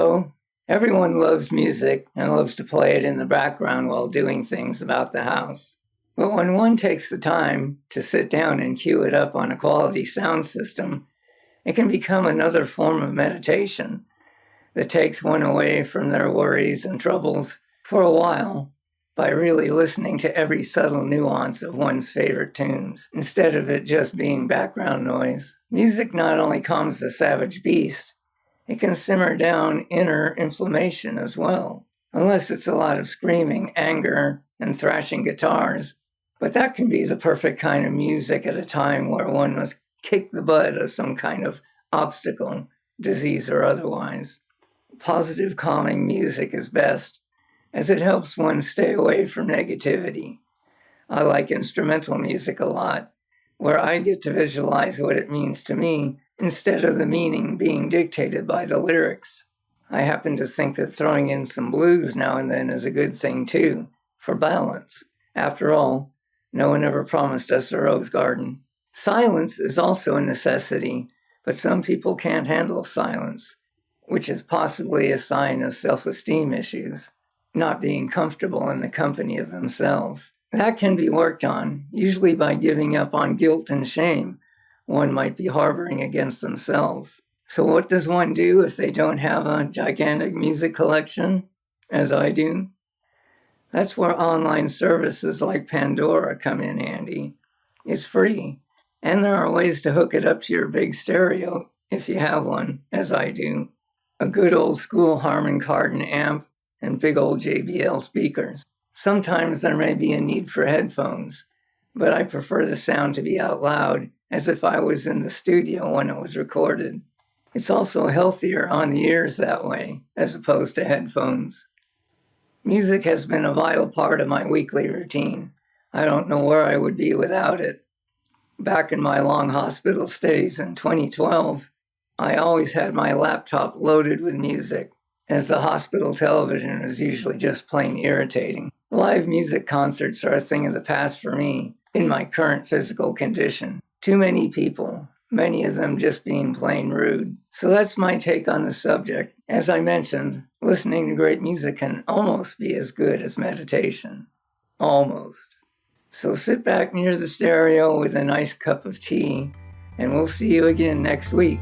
Hello. Everyone loves music and loves to play it in the background while doing things about the house. But when one takes the time to sit down and cue it up on a quality sound system, it can become another form of meditation that takes one away from their worries and troubles for a while by really listening to every subtle nuance of one's favorite tunes, instead of it just being background noise. Music not only calms the savage beast, it can simmer down inner inflammation as well, unless it's a lot of screaming, anger, and thrashing guitars. But that can be the perfect kind of music at a time where one must kick the butt of some kind of obstacle, disease or otherwise. Positive, calming music is best, as it helps one stay away from negativity. I like instrumental music a lot, where I get to visualize what it means to me instead of the meaning being dictated by the lyrics. I happen to think that throwing in some blues now and then is a good thing too, for balance. After all, no one ever promised us a rose garden. Silence is also a necessity, but some people can't handle silence, which is possibly a sign of self-esteem issues, not being comfortable in the company of themselves. That can be worked on, usually by giving up on guilt and shame one might be harboring against themselves. So what does one do if they don't have a gigantic music collection, as I do? That's where online services like Pandora come in handy. It's free, and there are ways to hook it up to your big stereo, if you have one, as I do. A good old school Harman Kardon amp and big old JBL speakers. Sometimes there may be a need for headphones, but I prefer the sound to be out loud, as if I was in the studio when it was recorded. It's also healthier on the ears that way, as opposed to headphones. Music has been a vital part of my weekly routine. I don't know where I would be without it. Back in my long hospital stays in 2012, I always had my laptop loaded with music, as the hospital television is usually just plain irritating. Live music concerts are a thing of the past for me, in my current physical condition. Too many people, many of them just being plain rude. So that's my take on the subject. As I mentioned, listening to great music can almost be as good as meditation. Almost. So sit back near the stereo with a nice cup of tea, and we'll see you again next week.